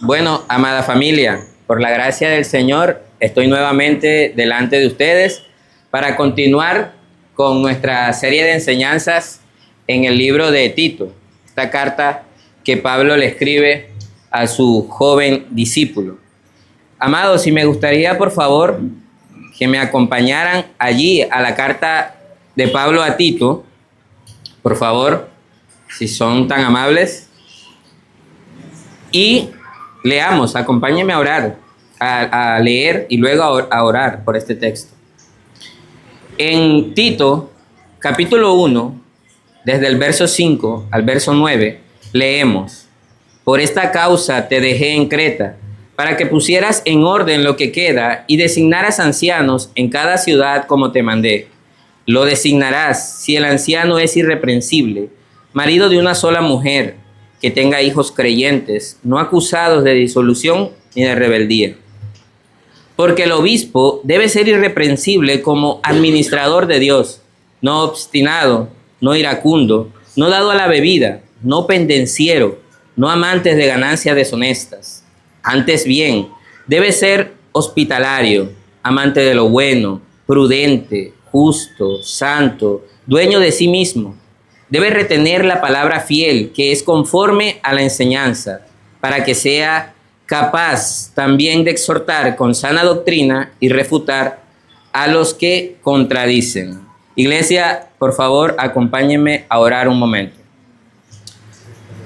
Bueno, amada familia, por la gracia del Señor, estoy nuevamente delante de ustedes para continuar con nuestra serie de enseñanzas en el libro de Tito, esta carta que Pablo le escribe a su joven discípulo. Amados, si me gustaría, por favor, que me acompañaran allí a la carta de Pablo a Tito, por favor, si son tan amables, y leamos, acompáñenme a orar, a leer y luego a orar por este texto. En Tito, capítulo 1, desde el verso 5 al verso 9, leemos: Por esta causa te dejé en Creta, para que pusieras en orden lo que queda y designaras ancianos en cada ciudad como te mandé. Lo designarás si el anciano es irreprensible, marido de una sola mujer, que tenga hijos creyentes, no acusados de disolución ni de rebeldía. Porque el obispo debe ser irreprensible como administrador de Dios, no obstinado, no iracundo, no dado a la bebida, no pendenciero, no amantes de ganancias deshonestas. Antes bien, debe ser hospitalario, amante de lo bueno, prudente, justo, santo, dueño de sí mismo. Debe retener la palabra fiel, que es conforme a la enseñanza, para que sea capaz también de exhortar con sana doctrina y refutar a los que contradicen. Iglesia, por favor, acompáñenme a orar un momento.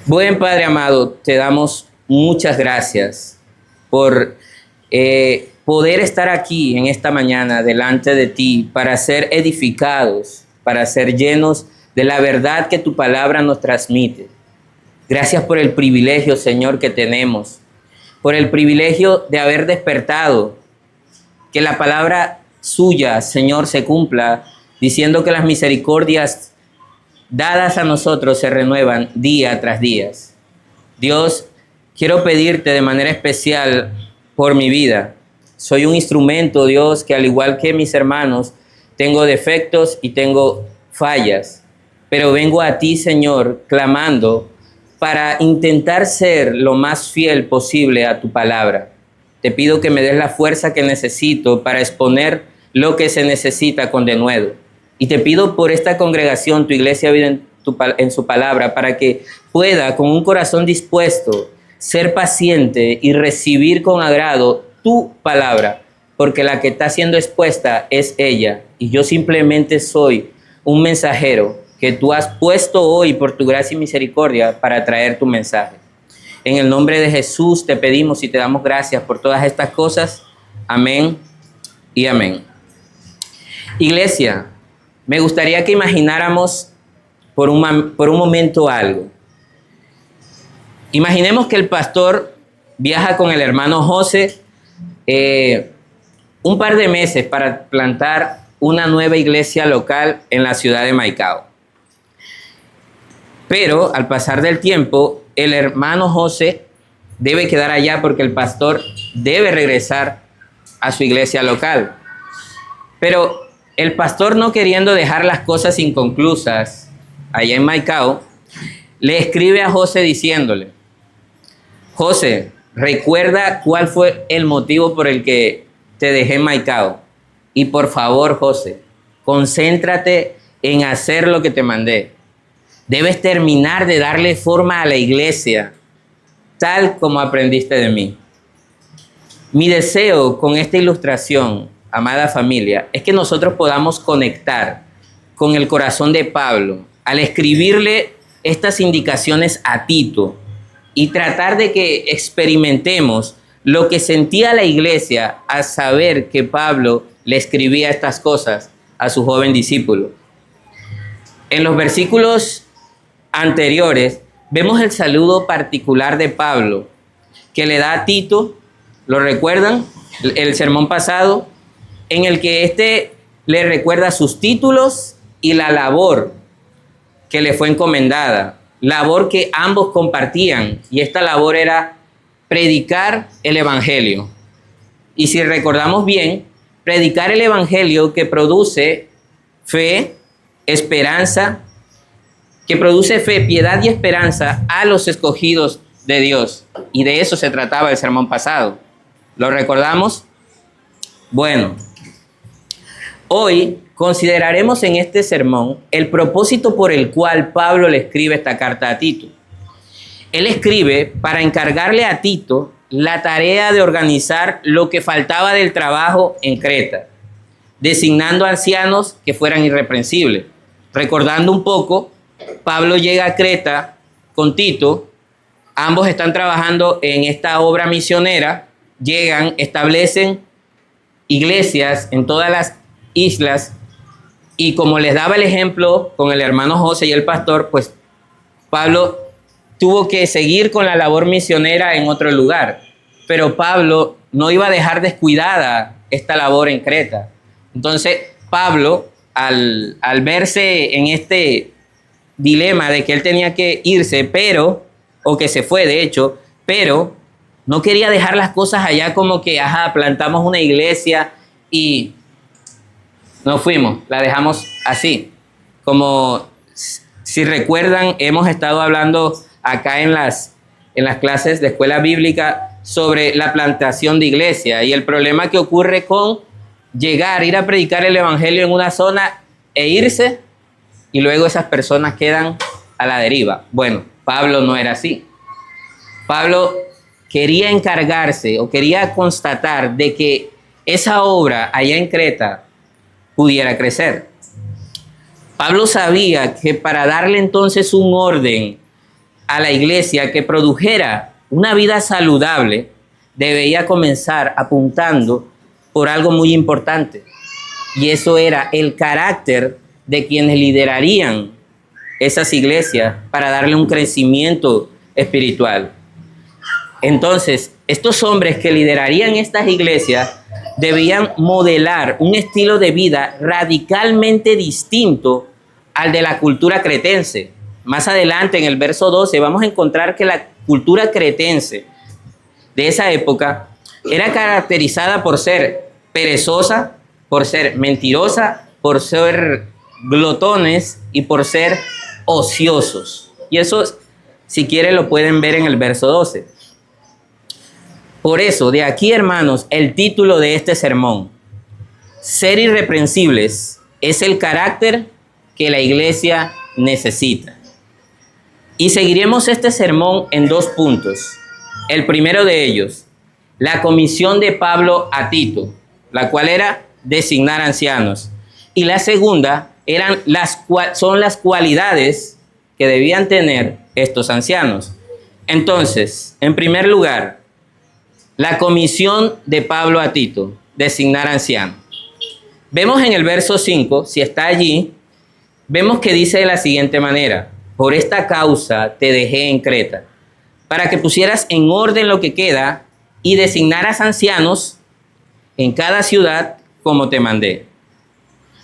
Buen Padre amado, te damos muchas gracias por poder estar aquí en esta mañana delante de ti para ser edificados, para ser llenos de la verdad que tu palabra nos transmite. Gracias por el privilegio, Señor, que tenemos, por el privilegio de haber despertado, que la palabra suya, Señor, se cumpla, diciendo que las misericordias dadas a nosotros se renuevan día tras día. Dios, quiero pedirte de manera especial por mi vida. Soy un instrumento, Dios, que al igual que mis hermanos, tengo defectos y tengo fallas. Pero vengo a ti, Señor, clamando para intentar ser lo más fiel posible a tu palabra. Te pido que me des la fuerza que necesito para exponer lo que se necesita con denuedo. Y te pido por esta congregación, tu iglesia vive en su palabra, para que pueda, con un corazón dispuesto, ser paciente y recibir con agrado tu palabra, porque la que está siendo expuesta es ella. Y yo simplemente soy un mensajero que tú has puesto hoy por tu gracia y misericordia para traer tu mensaje. En el nombre de Jesús te pedimos y te damos gracias por todas estas cosas. Amén y amén. Iglesia, me gustaría que imagináramos por un momento algo. Imaginemos que el pastor viaja con el hermano José un par de meses para plantar una nueva iglesia local en la ciudad de Maicao. Pero al pasar del tiempo, el hermano José debe quedar allá porque el pastor debe regresar a su iglesia local. Pero el pastor, no queriendo dejar las cosas inconclusas allá en Maicao, le escribe a José diciéndole: José, recuerda cuál fue el motivo por el que te dejé en Maicao. Y por favor, José, concéntrate en hacer lo que te mandé. Debes terminar de darle forma a la iglesia, tal como aprendiste de mí. Mi deseo con esta ilustración, amada familia, es que nosotros podamos conectar con el corazón de Pablo al escribirle estas indicaciones a Tito y tratar de que experimentemos lo que sentía la iglesia al saber que Pablo le escribía estas cosas a su joven discípulo. En los versículos anteriores vemos el saludo particular de Pablo que le da a Tito. ¿Lo recuerdan? El sermón pasado, en el que éste le recuerda sus títulos y la labor que le fue encomendada, labor que ambos compartían, y esta labor era predicar el evangelio. Y si recordamos bien, predicar el evangelio que produce fe, esperanza, piedad y esperanza a los escogidos de Dios. Y de eso se trataba el sermón pasado. ¿Lo recordamos? Bueno, hoy consideraremos en este sermón el propósito por el cual Pablo le escribe esta carta a Tito. Él escribe para encargarle a Tito la tarea de organizar lo que faltaba del trabajo en Creta, designando ancianos que fueran irreprensibles. Recordando un poco, Pablo llega a Creta con Tito, ambos están trabajando en esta obra misionera, llegan, establecen iglesias en todas las islas y como les daba el ejemplo con el hermano José y el pastor, pues Pablo tuvo que seguir con la labor misionera en otro lugar. Pero Pablo no iba a dejar descuidada esta labor en Creta. Entonces, Pablo, al verse en este dilema de que él tenía que irse, o que se fue de hecho, pero no quería dejar las cosas allá como que, plantamos una iglesia y nos fuimos, la dejamos así. Como si recuerdan, hemos estado hablando acá en las clases de escuela bíblica sobre la plantación de iglesia y el problema que ocurre con ir a predicar el evangelio en una zona e irse y luego esas personas quedan a la deriva. Bueno, Pablo no era así. Pablo quería encargarse o quería constatar de que esa obra allá en Creta pudiera crecer. Pablo sabía que para darle entonces un orden a la iglesia que produjera una vida saludable, debía comenzar apuntando por algo muy importante. Y eso era el carácter de quienes liderarían esas iglesias para darle un crecimiento espiritual. Entonces, estos hombres que liderarían estas iglesias debían modelar un estilo de vida radicalmente distinto al de la cultura cretense. Más adelante, en el verso 12, vamos a encontrar que la cultura cretense de esa época era caracterizada por ser perezosa, por ser mentirosa, por ser glotones y por ser ociosos. Y eso, si quieren, lo pueden ver en el verso 12. Por eso, de aquí, hermanos, el título de este sermón: ser irreprensibles es el carácter que la iglesia necesita. Y seguiremos este sermón en 2 puntos. El primero de ellos, la comisión de Pablo a Tito, la cual era designar ancianos. Y la segunda son las cualidades que debían tener estos ancianos. Entonces, en primer lugar, la comisión de Pablo a Tito, designar ancianos. Vemos en el verso 5, si está allí, vemos que dice de la siguiente manera: por esta causa te dejé en Creta, para que pusieras en orden lo que queda y designaras ancianos en cada ciudad como te mandé.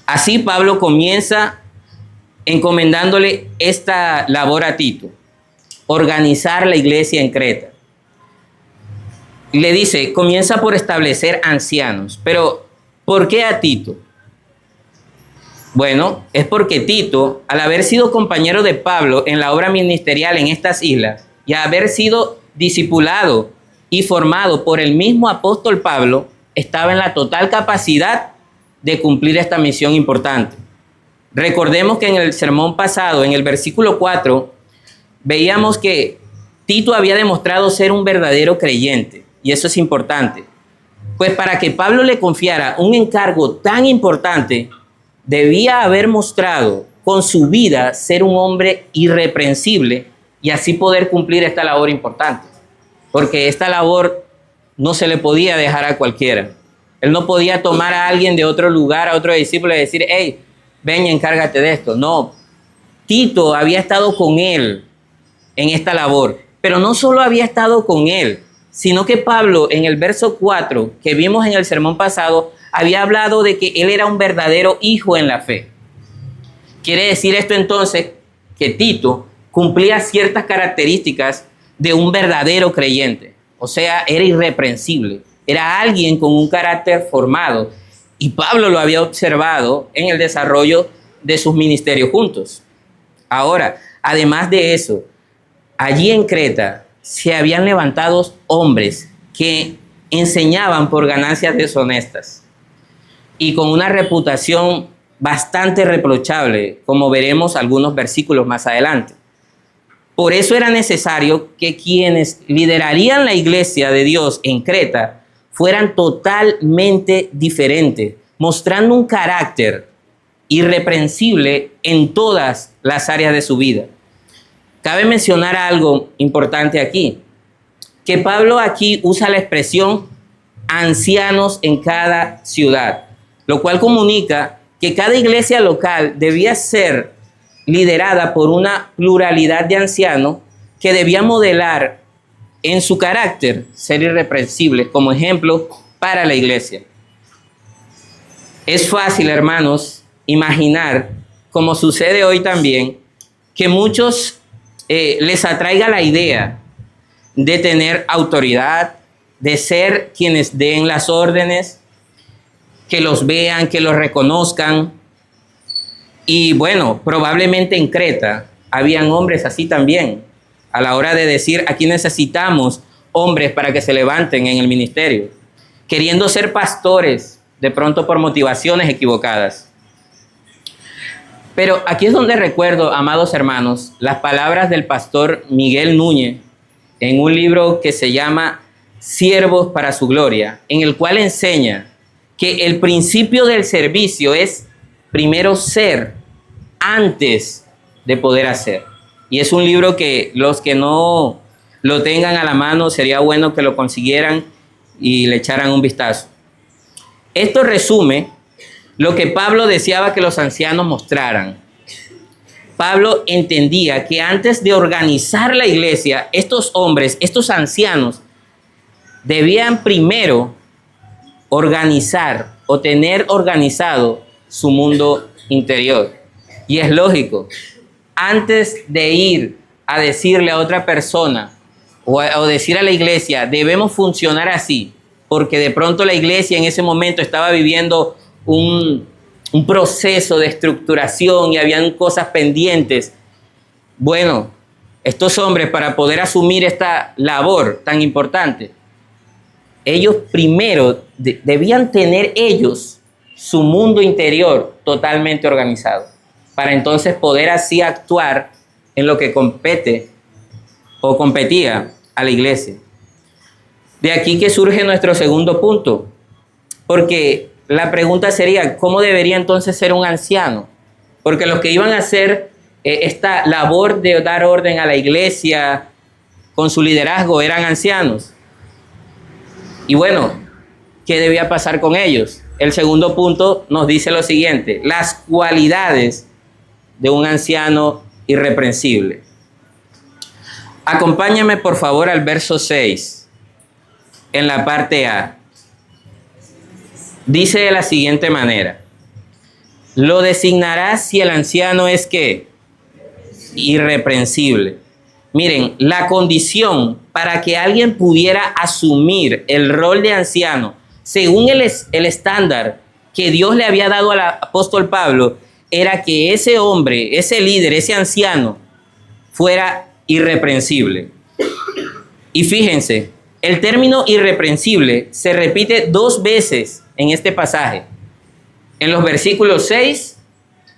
Así Pablo comienza encomendándole esta labor a Tito: organizar la iglesia en Creta. Le dice, comienza por establecer ancianos. Pero, ¿por qué a Tito? Bueno, es porque Tito, al haber sido compañero de Pablo en la obra ministerial en estas islas y haber sido discipulado y formado por el mismo apóstol Pablo, estaba en la total capacidad de cumplir esta misión importante. Recordemos que en el sermón pasado, en el versículo 4, veíamos que Tito había demostrado ser un verdadero creyente, y eso es importante. Pues para que Pablo le confiara un encargo tan importante, debía haber mostrado con su vida ser un hombre irreprensible y así poder cumplir esta labor importante. Porque esta labor no se le podía dejar a cualquiera. Él no podía tomar a alguien de otro lugar, a otro discípulo y decir, hey, ven y encárgate de esto. No, Tito había estado con él en esta labor, pero no solo había estado con él, sino que Pablo en el verso 4 que vimos en el sermón pasado había hablado de que él era un verdadero hijo en la fe. Quiere decir esto entonces que Tito cumplía ciertas características de un verdadero creyente. O sea, era irreprensible, era alguien con un carácter formado. Y Pablo lo había observado en el desarrollo de sus ministerios juntos. Ahora, además de eso, allí en Creta, se habían levantado hombres que enseñaban por ganancias deshonestas y con una reputación bastante reprochable, como veremos algunos versículos más adelante. Por eso era necesario que quienes liderarían la iglesia de Dios en Creta fueran totalmente diferentes, mostrando un carácter irreprensible en todas las áreas de su vida. Cabe mencionar algo importante aquí, que Pablo aquí usa la expresión ancianos en cada ciudad, lo cual comunica que cada iglesia local debía ser liderada por una pluralidad de ancianos que debía modelar en su carácter ser irreprensibles como ejemplo para la iglesia. Es fácil, hermanos, imaginar, como sucede hoy también, que muchos les atraiga la idea de tener autoridad, de ser quienes den las órdenes, que los vean, que los reconozcan. Y bueno, probablemente en Creta habían hombres así también, a la hora de decir, aquí necesitamos hombres para que se levanten en el ministerio, queriendo ser pastores, de pronto por motivaciones equivocadas. Pero aquí es donde recuerdo, amados hermanos, las palabras del pastor Miguel Núñez en un libro que se llama Siervos para su Gloria, en el cual enseña que el principio del servicio es primero ser antes de poder hacer. Y es un libro que los que no lo tengan a la mano, sería bueno que lo consiguieran y le echaran un vistazo. Esto resume lo que Pablo deseaba que los ancianos mostraran. Pablo entendía que antes de organizar la iglesia, estos hombres, estos ancianos, debían primero organizar o tener organizado su mundo interior. Y es lógico, antes de ir a decirle a otra persona o decir a la iglesia, debemos funcionar así, porque de pronto la iglesia en ese momento estaba viviendo un proceso de estructuración y habían cosas pendientes. Bueno, estos hombres, para poder asumir esta labor tan importante, ellos primero debían tener ellos su mundo interior totalmente organizado, para entonces poder así actuar en lo que compete o competía a la iglesia. De aquí que surge nuestro segundo punto, porque la pregunta sería, ¿cómo debería entonces ser un anciano? Porque los que iban a hacer esta labor de dar orden a la iglesia con su liderazgo eran ancianos. Y bueno, ¿qué debía pasar con ellos? El segundo punto nos dice lo siguiente: las cualidades de un anciano irreprensible. Acompáñame por favor al verso 6, en la parte A. Dice de la siguiente manera: lo designarás si el anciano es ¿qué? Irreprensible. Miren, la condición para que alguien pudiera asumir el rol de anciano, según el estándar que Dios le había dado al apóstol Pablo, era que ese hombre, ese líder, ese anciano, fuera irreprensible. Y fíjense, el término irreprensible se repite 2 veces en este pasaje, en los versículos 6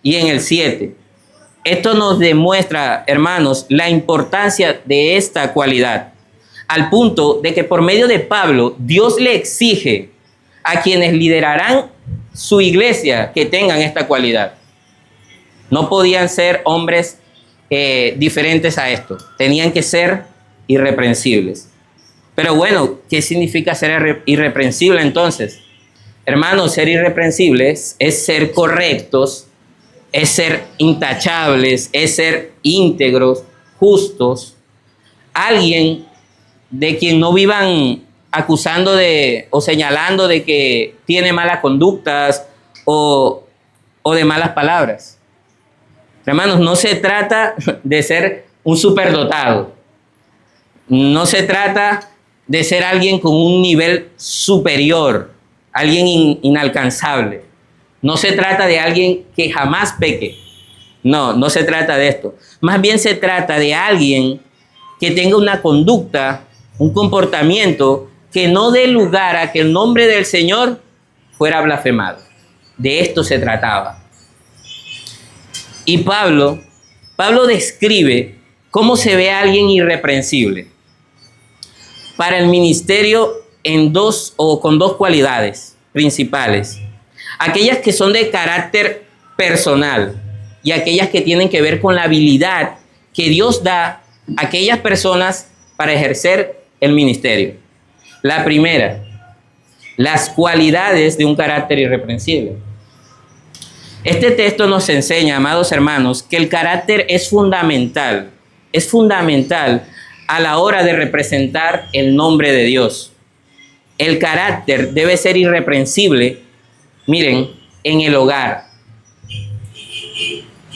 y en el 7. Esto nos demuestra, hermanos, la importancia de esta cualidad, al punto de que por medio de Pablo, Dios le exige a quienes liderarán su iglesia que tengan esta cualidad. No podían ser hombres diferentes a esto, tenían que ser irreprensibles. Pero bueno, ¿qué significa ser irreprensible entonces? Hermanos, ser irreprensibles es ser correctos, es ser intachables, es ser íntegros, justos. Alguien de quien no vivan acusando o señalando de que tiene malas conductas o de malas palabras. Hermanos, no se trata de ser un superdotado. No se trata de ser alguien con un nivel superior, alguien inalcanzable. No se trata de alguien que jamás peque. No se trata de esto. Más bien se trata de alguien que tenga una conducta, un comportamiento que no dé lugar a que el nombre del Señor fuera blasfemado. De esto se trataba. Y Pablo describe cómo se ve a alguien irreprensible para el ministerio con dos cualidades principales. Aquellas que son de carácter personal y aquellas que tienen que ver con la habilidad que Dios da a aquellas personas para ejercer el ministerio. La primera, las cualidades de un carácter irreprensible. Este texto nos enseña, amados hermanos, que el carácter es fundamental a la hora de representar el nombre de Dios. El carácter debe ser irreprensible, miren, en el hogar.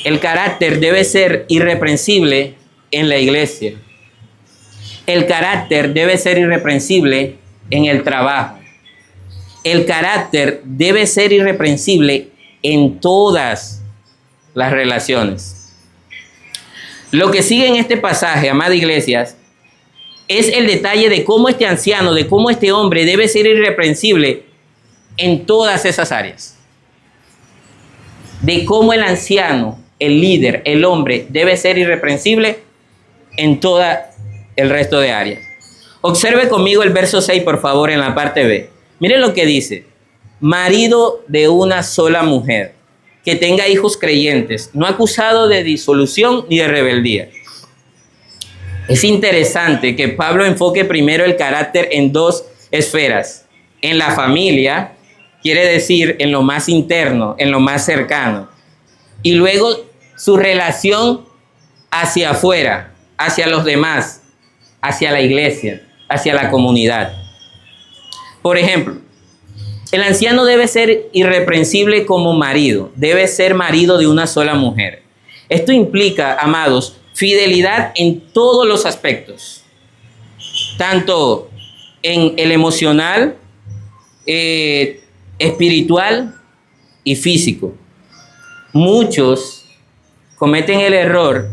El carácter debe ser irreprensible en la iglesia. El carácter debe ser irreprensible en el trabajo. El carácter debe ser irreprensible en todas las relaciones. Lo que sigue en este pasaje, amadas iglesias, es el detalle de cómo este anciano, de cómo este hombre debe ser irreprensible en todas esas áreas. De cómo el anciano, el líder, el hombre debe ser irreprensible en todo el resto de áreas. Observe conmigo el verso 6, por favor, en la parte B. Miren lo que dice. Marido de una sola mujer, que tenga hijos creyentes, no acusado de disolución ni de rebeldía. Es interesante que Pablo enfoque primero el carácter en dos esferas. En la familia, quiere decir en lo más interno, en lo más cercano. Y luego su relación hacia afuera, hacia los demás, hacia la iglesia, hacia la comunidad. Por ejemplo, el anciano debe ser irreprensible como marido, debe ser marido de una sola mujer. Esto implica, amados, fidelidad en todos los aspectos, tanto en el emocional, espiritual y físico. Muchos cometen el error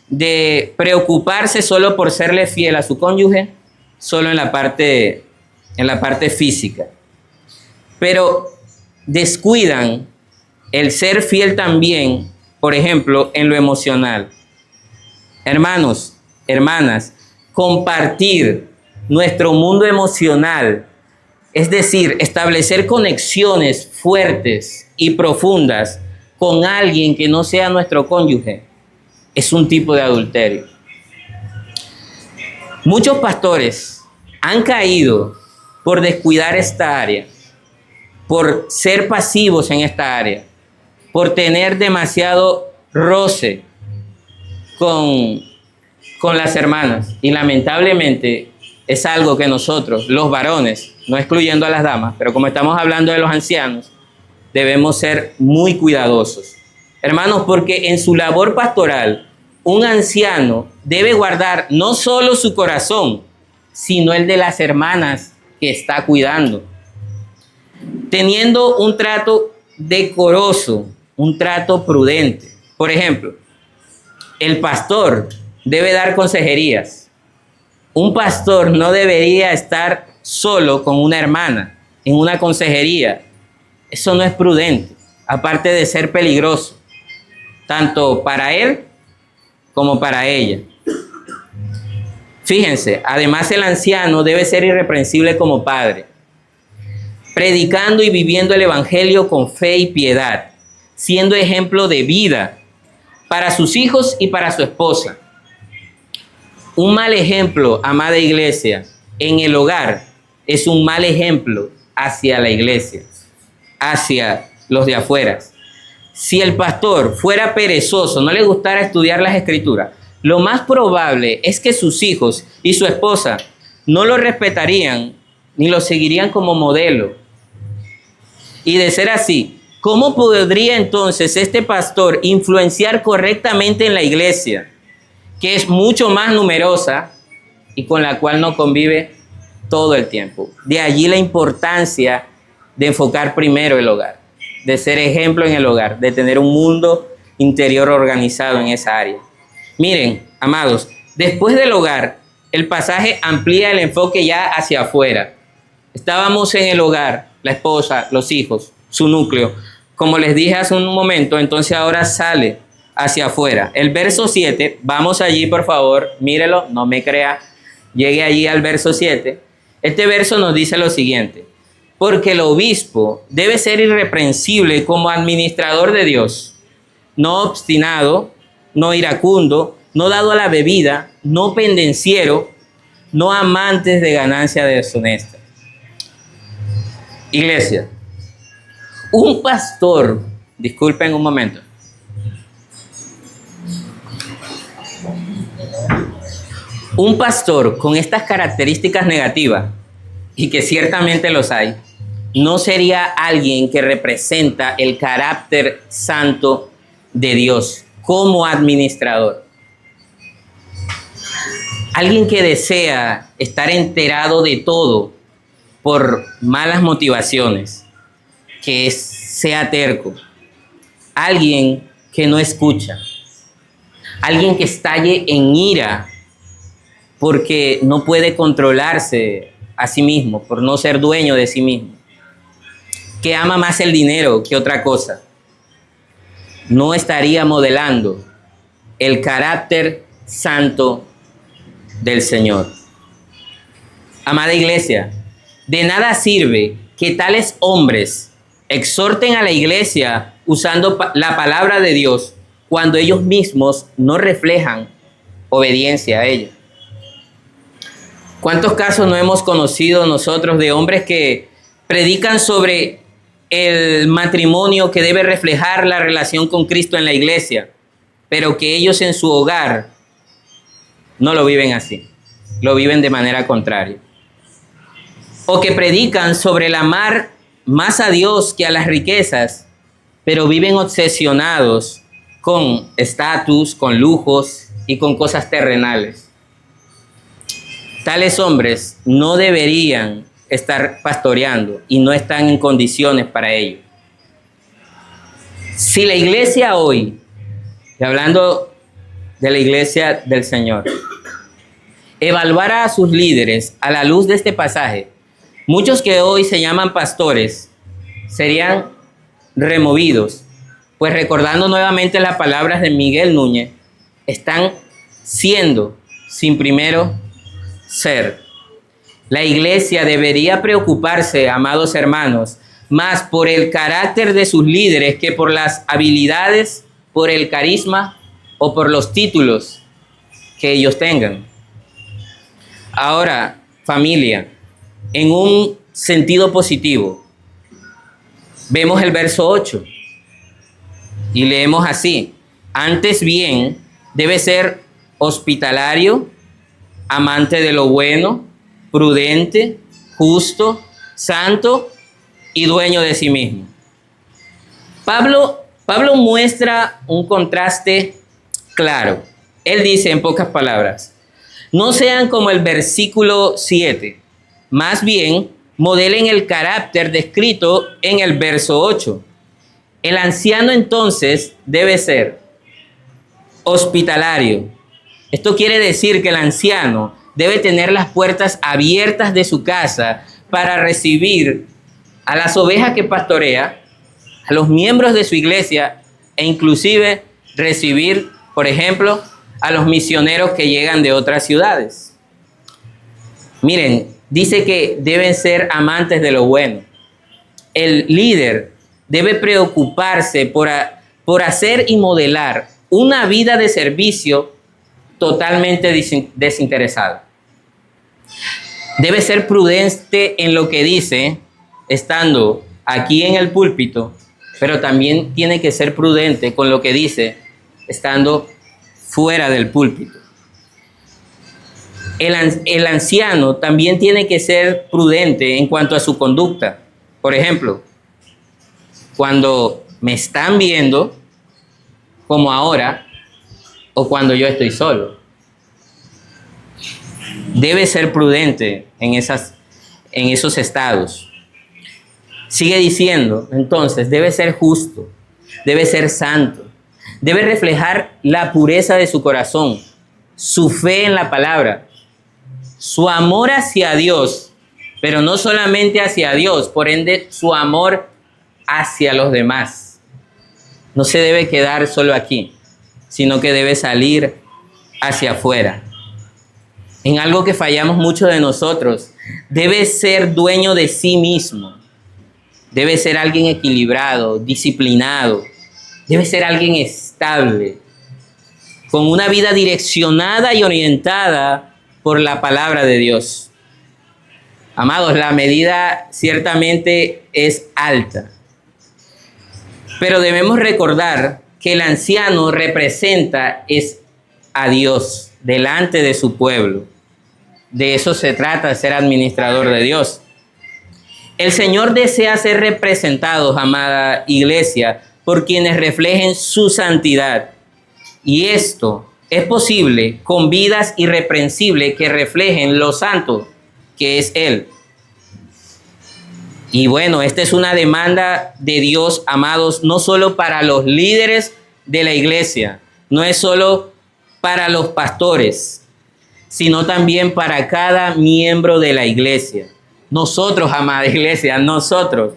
de preocuparse solo por serle fiel a su cónyuge, solo en la parte física. Pero descuidan el ser fiel también, por ejemplo, en lo emocional. Hermanos, hermanas, compartir nuestro mundo emocional, es decir, establecer conexiones fuertes y profundas con alguien que no sea nuestro cónyuge, es un tipo de adulterio. Muchos pastores han caído por descuidar esta área, por ser pasivos en esta área, por tener demasiado roce con las hermanas. Y lamentablemente es algo que nosotros, los varones, no excluyendo a las damas, pero como estamos hablando de los ancianos, debemos ser muy cuidadosos. Hermanos, porque en su labor pastoral, un anciano debe guardar no solo su corazón, sino el de las hermanas que está cuidando, teniendo un trato decoroso, un trato prudente. Por ejemplo, el pastor debe dar consejerías. Un pastor no debería estar solo con una hermana en una consejería. Eso no es prudente, aparte de ser peligroso, tanto para él como para ella. Fíjense, además el anciano debe ser irreprensible como padre, predicando y viviendo el evangelio con fe y piedad, siendo ejemplo de vida para sus hijos y para su esposa. Un mal ejemplo, amada iglesia, en el hogar es un mal ejemplo hacia la iglesia, hacia los de afuera. Si el pastor fuera perezoso, no le gustara estudiar las escrituras, lo más probable es que sus hijos y su esposa no lo respetarían ni lo seguirían como modelo. Y de ser así, ¿cómo podría entonces este pastor influenciar correctamente en la iglesia, que es mucho más numerosa y con la cual no convive todo el tiempo? De allí la importancia de enfocar primero el hogar, de ser ejemplo en el hogar, de tener un mundo interior organizado en esa área. Miren, amados, Después del hogar, el pasaje amplía el enfoque ya hacia afuera. Estábamos en el hogar, la esposa, los hijos, su núcleo. Como les dije hace un momento, entonces ahora sale hacia afuera. El verso 7, vamos allí por favor, mírelo, no me crea, llegue allí al verso 7. Este verso nos dice lo siguiente: porque el obispo debe ser irreprensible como administrador de Dios, no obstinado, no iracundo, no dado a la bebida, no pendenciero, no amantes de ganancia deshonesta. Iglesia, un pastor, disculpen un momento. Un pastor con estas características negativas, y que ciertamente los hay, no sería alguien que representa el carácter santo de Dios como administrador. Alguien que desea estar enterado de todo por malas motivaciones, que sea terco, alguien que no escucha, alguien que estalle en ira porque no puede controlarse a sí mismo, por no ser dueño de sí mismo, que ama más el dinero que otra cosa, no estaría modelando el carácter santo del Señor. Amada iglesia, de nada sirve que tales hombres exhorten a la iglesia usando la palabra de Dios cuando ellos mismos no reflejan obediencia a ella. ¿Cuántos casos no hemos conocido nosotros de hombres que predican sobre el matrimonio que debe reflejar la relación con Cristo en la iglesia, pero que ellos en su hogar no lo viven así, lo viven de manera contraria? O que predican sobre el amar más a Dios que a las riquezas, pero viven obsesionados con estatus, con lujos y con cosas terrenales. Tales hombres no deberían estar pastoreando y no están en condiciones para ello. Si la iglesia hoy, y hablando de la iglesia del Señor, evaluara a sus líderes a la luz de este pasaje, muchos que hoy se llaman pastores serían removidos, pues recordando nuevamente las palabras de Miguel Núñez, están siendo sin primero ser. La iglesia debería preocuparse, amados hermanos, más por el carácter de sus líderes que por las habilidades, por el carisma o por los títulos que ellos tengan. Ahora, familia, en un sentido positivo, vemos el verso 8 y leemos así: antes bien, debe ser hospitalario, amante de lo bueno, prudente, justo, santo y dueño de sí mismo. Pablo muestra un contraste claro. Él dice en pocas palabras: no sean como el versículo 7, más bien modelen el carácter descrito en el verso 8. El anciano entonces debe ser hospitalario. Esto quiere decir que el anciano debe tener las puertas abiertas de su casa para recibir a las ovejas que pastorea, a los miembros de su iglesia e inclusive recibir, por ejemplo, a los misioneros que llegan de otras ciudades. Miren, dice que deben ser amantes de lo bueno. El líder debe preocuparse por hacer y modelar una vida de servicio totalmente desinteresada. Debe ser prudente en lo que dice, estando aquí en el púlpito, pero también tiene que ser prudente con lo que dice, estando fuera del púlpito. El anciano también tiene que ser prudente en cuanto a su conducta. Por ejemplo, cuando me están viendo, como ahora, o cuando yo estoy solo. Debe ser prudente en esos estados. Sigue diciendo, entonces, debe ser justo, debe ser santo, debe reflejar la pureza de su corazón, su fe en la palabra, su amor hacia Dios, pero no solamente hacia Dios, por ende su amor hacia los demás. No se debe quedar solo aquí, sino que debe salir hacia afuera. En algo que fallamos mucho de nosotros, debe ser dueño de sí mismo. Debe ser alguien equilibrado, disciplinado. Debe ser alguien estable, con una vida direccionada y orientada por la palabra de Dios. Amados, la medida ciertamente es alta, pero debemos recordar que el anciano representa a Dios delante de su pueblo. De eso se trata, de ser administrador de Dios. El Señor desea ser representado, amada iglesia, por quienes reflejen su santidad. Y esto es posible con vidas irreprensibles que reflejen lo santo que es Él. Y bueno, esta es una demanda de Dios, amados, no solo para los líderes de la iglesia, no es solo para los pastores, sino también para cada miembro de la iglesia. Nosotros, amada iglesia, nosotros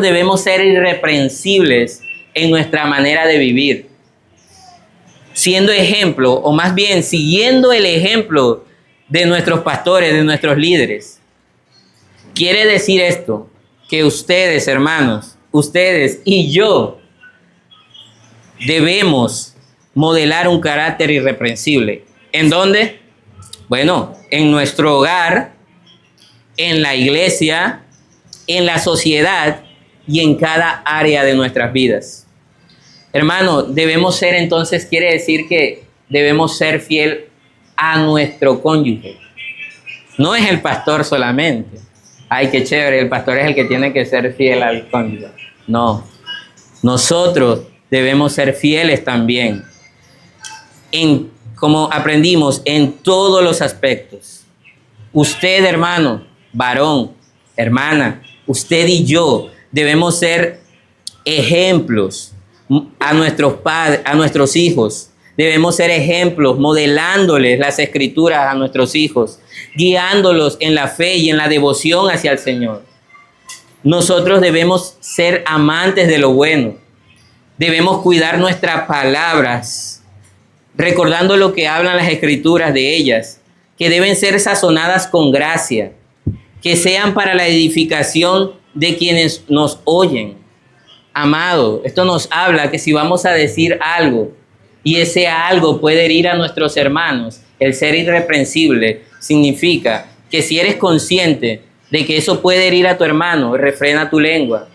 debemos ser irreprensibles en nuestra manera de vivir, siendo ejemplo, o más bien siguiendo el ejemplo de nuestros pastores, de nuestros líderes. Quiere decir esto, que ustedes, hermanos, ustedes y yo debemos modelar un carácter irreprensible. ¿En dónde? Bueno, en nuestro hogar, en la iglesia, en la sociedad y en cada área de nuestras vidas. Hermano, debemos ser entonces, quiere decir que debemos ser fiel a nuestro cónyuge. No es el pastor solamente. Ay, qué chévere, el pastor es el que tiene que ser fiel al cónyuge. No, nosotros debemos ser fieles también, como aprendimos, en todos los aspectos. Usted, hermano, varón, hermana, usted y yo debemos ser ejemplos a nuestros padres, a nuestros hijos. Debemos ser ejemplos, modelándoles las escrituras a nuestros hijos, guiándolos en la fe y en la devoción hacia el Señor. Nosotros debemos ser amantes de lo bueno. Debemos cuidar nuestras palabras, recordando lo que hablan las escrituras de ellas, que deben ser sazonadas con gracia, que sean para la edificación de quienes nos oyen. Amado, esto nos habla que si vamos a decir algo y ese algo puede herir a nuestros hermanos, el ser irreprensible significa que si eres consciente de que eso puede herir a tu hermano, refrena tu lengua,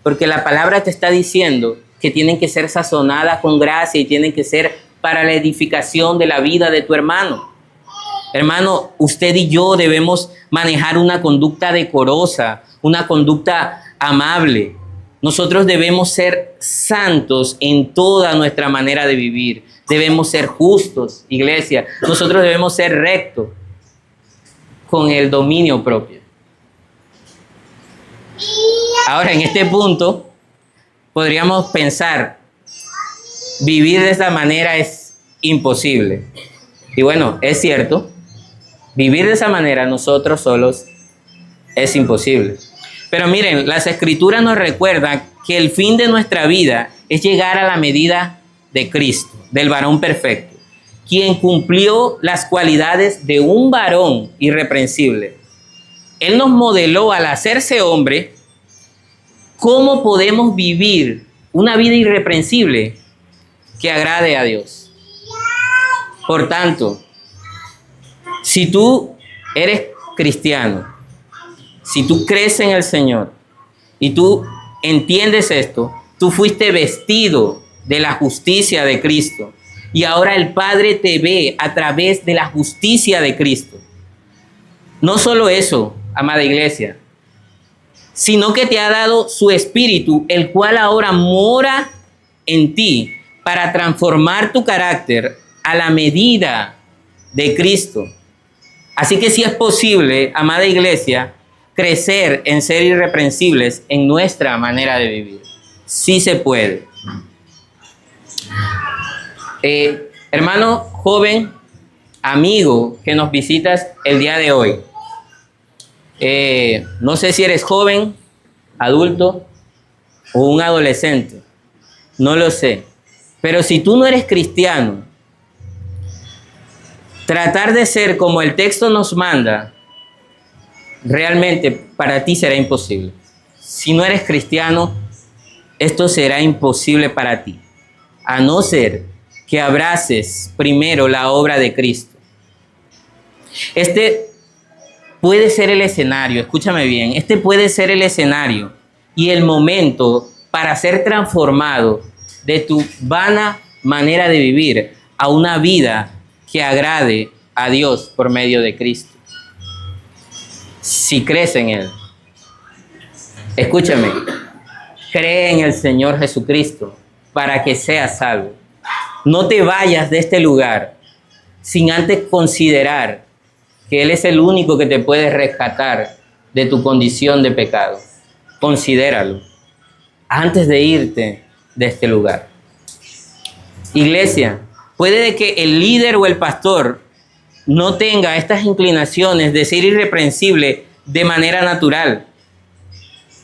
porque la palabra te está diciendo que tienen que ser sazonadas con gracia y tienen que ser para la edificación de la vida de tu hermano. Hermano, usted y yo debemos manejar una conducta decorosa, una conducta amable. Nosotros debemos ser santos en toda nuestra manera de vivir. Debemos ser justos, iglesia. Nosotros debemos ser rectos con el dominio propio. Ahora, en este punto, podríamos pensar, vivir de esta manera es imposible. Y bueno, es cierto, vivir de esa manera nosotros solos es imposible. Pero miren, las escrituras nos recuerdan que el fin de nuestra vida es llegar a la medida de Cristo, del varón perfecto, quien cumplió las cualidades de un varón irreprensible. Él nos modeló al hacerse hombre cómo podemos vivir una vida irreprensible que agrade a Dios. Por tanto, si tú eres cristiano, si tú crees en el Señor y tú entiendes esto, tú fuiste vestido de la justicia de Cristo y ahora el Padre te ve a través de la justicia de Cristo. No solo eso, amada iglesia, sino que te ha dado su Espíritu, el cual ahora mora en ti para transformar tu carácter a la medida de Cristo. Así que sí es posible, amada iglesia, crecer en ser irreprensibles en nuestra manera de vivir. Sí se puede. Hermano joven, amigo que nos visitas el día de hoy. No sé si eres joven, adulto o un adolescente, no lo sé. Pero si tú no eres cristiano, tratar de ser como el texto nos manda, realmente para ti será imposible. Si no eres cristiano, esto será imposible para ti, a no ser que abraces primero la obra de Cristo. Este puede ser el escenario, escúchame bien, este puede ser el escenario y el momento para ser transformado de tu vana manera de vivir a una vida que agrade a Dios por medio de Cristo. Si crees en Él, escúchame, cree en el Señor Jesucristo para que seas salvo. No te vayas de este lugar sin antes considerar que Él es el único que te puede rescatar de tu condición de pecado. Considéralo antes de irte de este lugar. Iglesia, puede que el líder o el pastor no tenga estas inclinaciones de ser irreprensible de manera natural.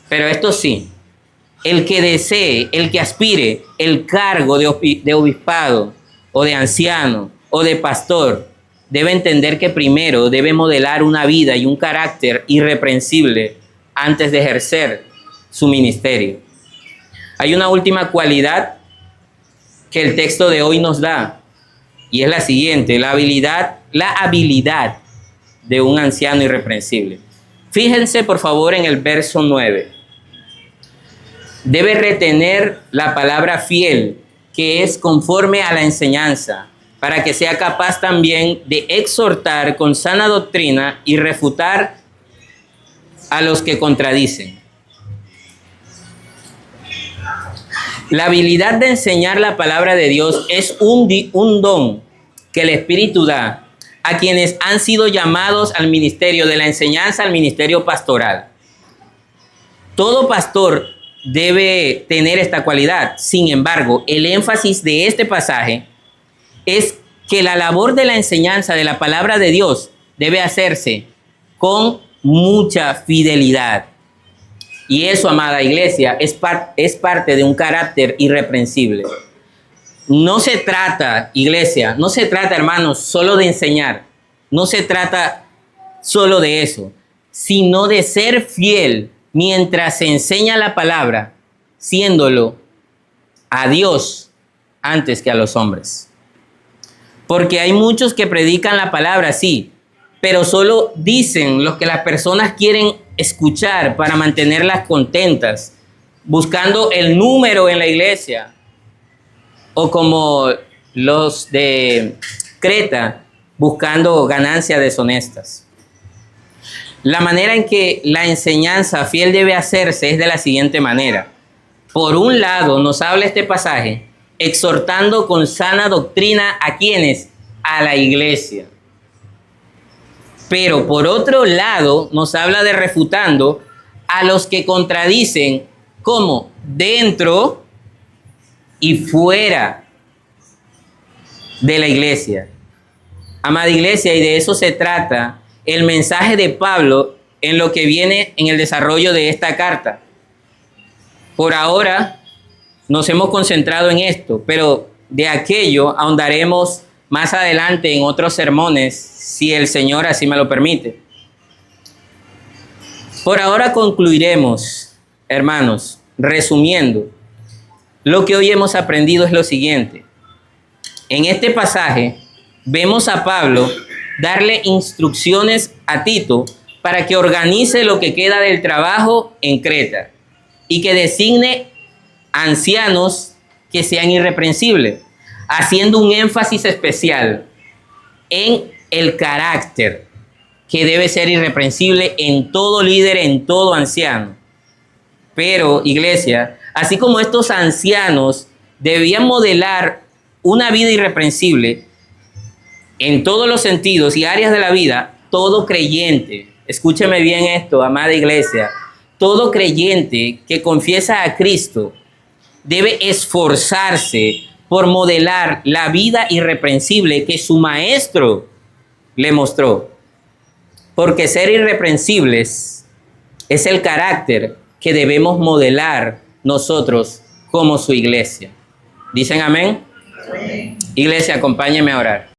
Pero esto sí, el que desee, el que aspire el cargo de obispado o de anciano o de pastor, debe entender que primero debe modelar una vida y un carácter irreprensible antes de ejercer su ministerio. Hay una última cualidad que el texto de hoy nos da, y es la siguiente: la habilidad de un anciano irreprensible. Fíjense por favor en el verso 9. Debe retener la palabra fiel, que es conforme a la enseñanza, para que sea capaz también de exhortar con sana doctrina y refutar a los que contradicen. La habilidad de enseñar la palabra de Dios es un don que el Espíritu da a quienes han sido llamados al ministerio de la enseñanza, al ministerio pastoral. Todo pastor debe tener esta cualidad. Sin embargo, el énfasis de este pasaje es que la labor de la enseñanza de la palabra de Dios debe hacerse con mucha fidelidad. Y eso, amada iglesia, es parte de un carácter irreprensible. No se trata, iglesia, no se trata, hermanos, solo de enseñar. No se trata solo de eso, sino de ser fiel mientras se enseña la palabra, siéndolo a Dios antes que a los hombres. Porque hay muchos que predican la palabra, sí, pero solo dicen lo que las personas quieren escuchar para mantenerlas contentas, buscando el número en la iglesia, o como los de Creta, buscando ganancias deshonestas. La manera en que la enseñanza fiel debe hacerse es de la siguiente manera. Por un lado, nos habla este pasaje exhortando con sana doctrina a quienes, a la iglesia. Pero por otro lado, nos habla de refutando a los que contradicen, como dentro y fuera de la iglesia. Amada iglesia, y de eso se trata el mensaje de Pablo en lo que viene en el desarrollo de esta carta. Por ahora nos hemos concentrado en esto, pero de aquello ahondaremos más adelante en otros sermones, si el Señor así me lo permite. Por ahora concluiremos, hermanos, resumiendo. Lo que hoy hemos aprendido es lo siguiente. En este pasaje vemos a Pablo darle instrucciones a Tito para que organice lo que queda del trabajo en Creta y que designe ancianos que sean irreprensibles, haciendo un énfasis especial en el carácter que debe ser irreprensible en todo líder, en todo anciano. Pero, iglesia, así como estos ancianos debían modelar una vida irreprensible en todos los sentidos y áreas de la vida, todo creyente, escúcheme bien esto, amada iglesia, todo creyente que confiesa a Cristo debe esforzarse por modelar la vida irreprensible que su maestro le mostró. Porque ser irreprensibles es el carácter que debemos modelar nosotros como su iglesia. ¿Dicen amén? Amén. Iglesia, acompáñenme a orar.